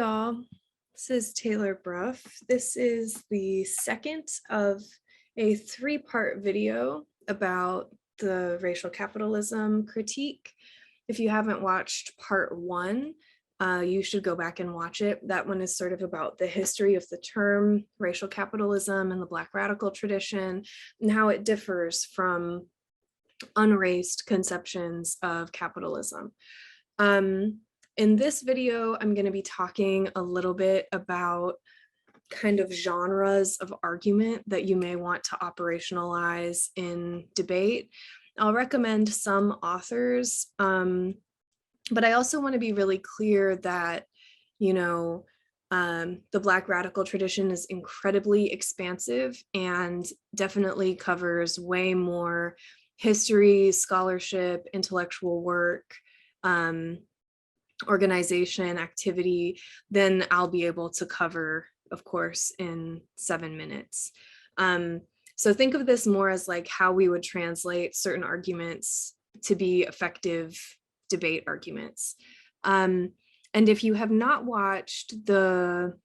y'all. This is Taylor Brough. This is the second of a three-part video about the racial capitalism critique. If you haven't watched part one, you should go back and watch it. That one is sort of about the history of the term racial capitalism and the Black radical tradition and how it differs from unraced conceptions of capitalism. In this video, I'm going to be talking a little bit about kind of genres of argument that you may want to operationalize in debate. I'll recommend some authors, but I also want to be really clear that, the Black radical tradition is incredibly expansive and definitely covers way more history, scholarship, intellectual work, organization, activity, then I'll be able to cover, of course, in 7 minutes. So think of this more as like how we would translate certain arguments to be effective debate arguments. And if you have not watched the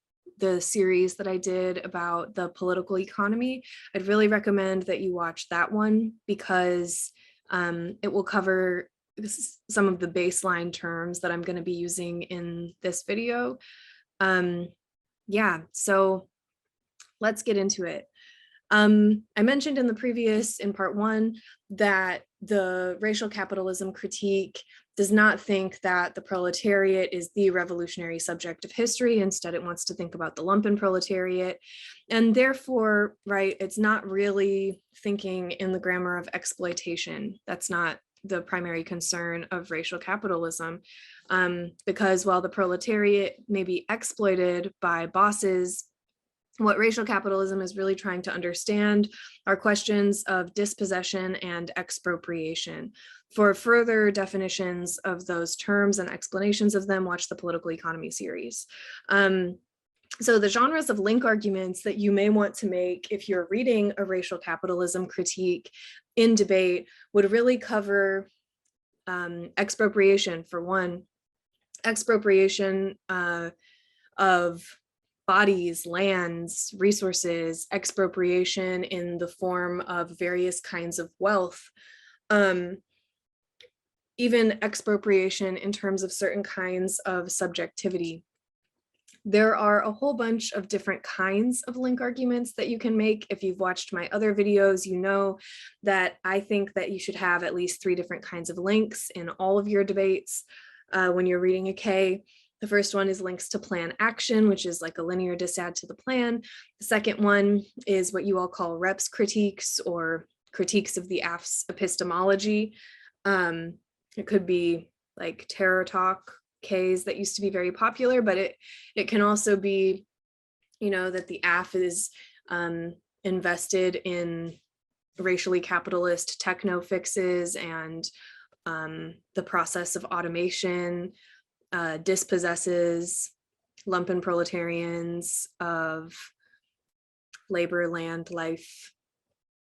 series that I did about the political economy, I'd really recommend that you watch that one because it will cover some of the baseline terms that I'm going to be using in this video. So let's get into it. I mentioned in part one, that the racial capitalism critique does not think that the proletariat is the revolutionary subject of history. Instead, it wants to think about the lumpen proletariat. And therefore, it's not really thinking in the grammar of exploitation. That's not the primary concern of racial capitalism, because while the proletariat may be exploited by bosses, what racial capitalism is really trying to understand are questions of dispossession and expropriation. For further definitions of those terms and explanations of them, watch the political economy series. So the genres of link arguments that you may want to make if you're reading a racial capitalism critique in debate would really cover expropriation, for one, expropriation of bodies, lands, resources, expropriation in the form of various kinds of wealth, even expropriation in terms of certain kinds of subjectivity. There are a whole bunch of different kinds of link arguments that you can make. If you've watched my other videos, you know that I think that you should have at least 3 different kinds of links in all of your debates when you're reading a K. The first one is links to plan action, which is like a linear disadd to the plan. The second one is what you all call reps critiques or critiques of the AF's epistemology. It could be like terror talk Ks that used to be very popular, but it can also be, that the AF is invested in racially capitalist techno fixes and the process of automation, dispossesses lumpen proletarians of labor, land, life,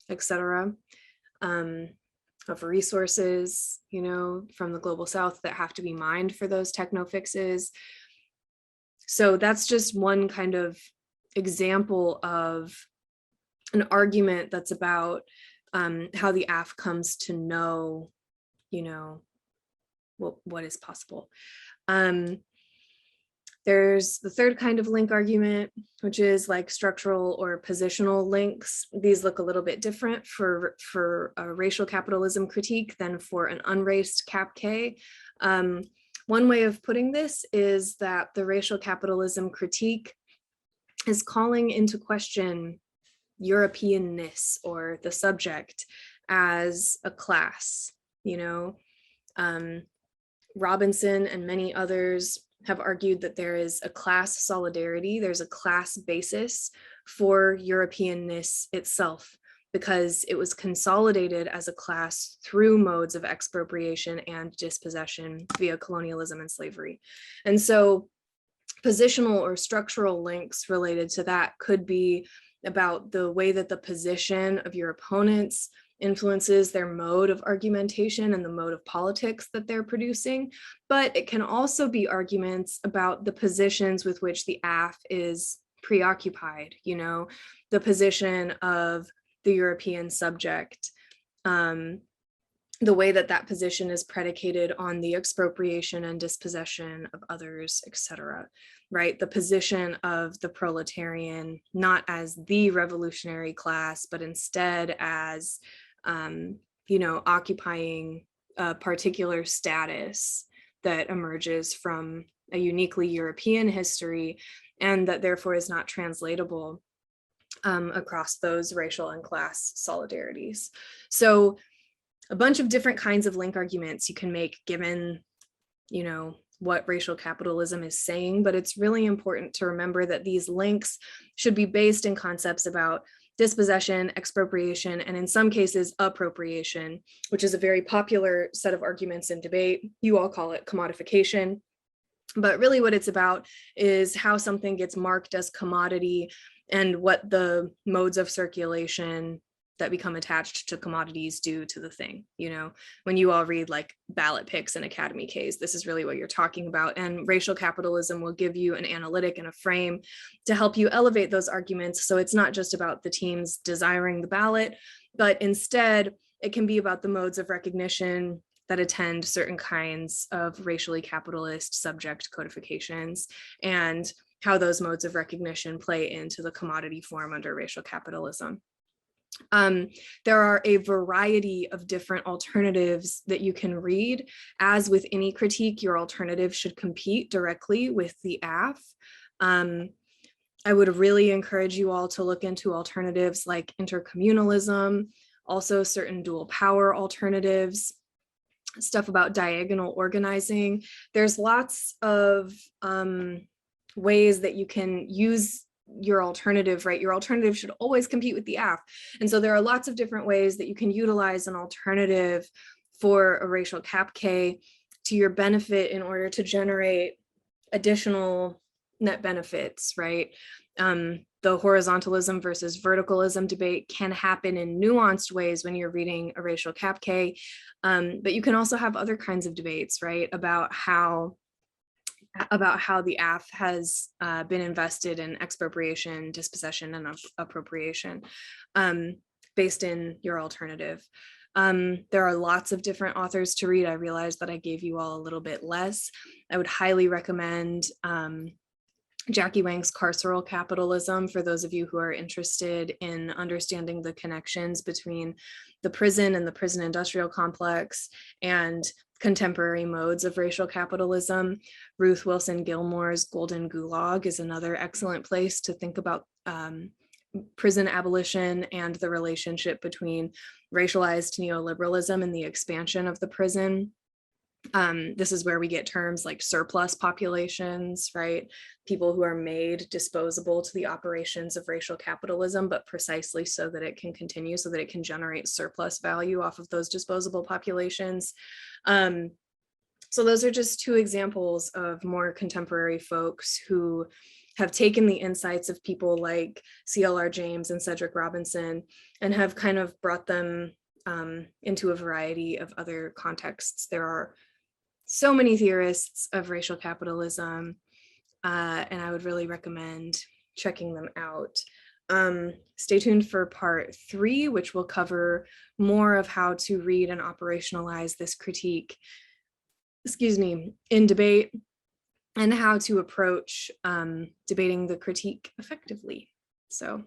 etc., of resources, from the global south that have to be mined for those techno fixes. So that's just one kind of example of an argument that's about how the AF comes to know, what is possible. There's the third kind of link argument, which is like structural or positional links. These look a little bit different for a racial capitalism critique than for an unraced cap K. One way of putting this is that the racial capitalism critique is calling into question Europeanness or the subject as a class. Robinson and many others have argued that there is a class solidarity, there's a class basis for Europeanness itself, because it was consolidated as a class through modes of expropriation and dispossession via colonialism and slavery. And so positional or structural links related to that could be about the way that the position of your opponents influences their mode of argumentation and the mode of politics that they're producing, but it can also be arguments about the positions with which the AF is preoccupied, you know, the position of the European subject, the way that that position is predicated on the expropriation and dispossession of others, etc., right? The position of the proletarian, not as the revolutionary class, but instead as, you know, occupying a particular status that emerges from a uniquely European history, and that therefore is not translatable across those racial and class solidarities. So a bunch of different kinds of link arguments you can make given, you know, what racial capitalism is saying, but it's really important to remember that these links should be based in concepts about dispossession, expropriation, and in some cases, appropriation, which is a very popular set of arguments in debate. You all call it commodification. But really what it's about is how something gets marked as commodity and what the modes of circulation that become attached to commodities do to the thing. You know, when you all read like ballot picks and Academy Ks, this is really what you're talking about. And racial capitalism will give you an analytic and a frame to help you elevate those arguments. So it's not just about the teams desiring the ballot, but instead it can be about the modes of recognition that attend certain kinds of racially capitalist subject codifications and how those modes of recognition play into the commodity form under racial capitalism. There are a variety of different alternatives that you can read. As with any critique, your alternative should compete directly with the AF. I would really encourage you all to look into alternatives like intercommunalism, also certain dual power alternatives, stuff about diagonal organizing. There's lots of ways that you can use your alternative, right? Your alternative should always compete with the AF. And so there are lots of different ways that you can utilize an alternative for a racial cap K to your benefit in order to generate additional net benefits, right? The horizontalism versus verticalism debate can happen in nuanced ways when you're reading a racial cap K, but you can also have other kinds of debates, right? About how the AF has been invested in expropriation, dispossession, and appropriation based in your alternative. There are lots of different authors to read. I realize that I gave you all a little bit less. I would highly recommend Jackie Wang's Carceral Capitalism for those of you who are interested in understanding the connections between the prison and the prison industrial complex and contemporary modes of racial capitalism. Ruth Wilson Gilmore's Golden Gulag is another excellent place to think about prison abolition and the relationship between racialized neoliberalism and the expansion of the prison. This is where we get terms like surplus populations, right? People who are made disposable to the operations of racial capitalism, but precisely so that it can continue, so that it can generate surplus value off of those disposable populations. So those are just two examples of more contemporary folks who have taken the insights of people like C.L.R. James and Cedric Robinson and have kind of brought them into a variety of other contexts. There are so many theorists of racial capitalism, and I would really recommend checking them out. Stay tuned for part 3, which will cover more of how to read and operationalize this critique, in debate, and how to approach debating the critique effectively. So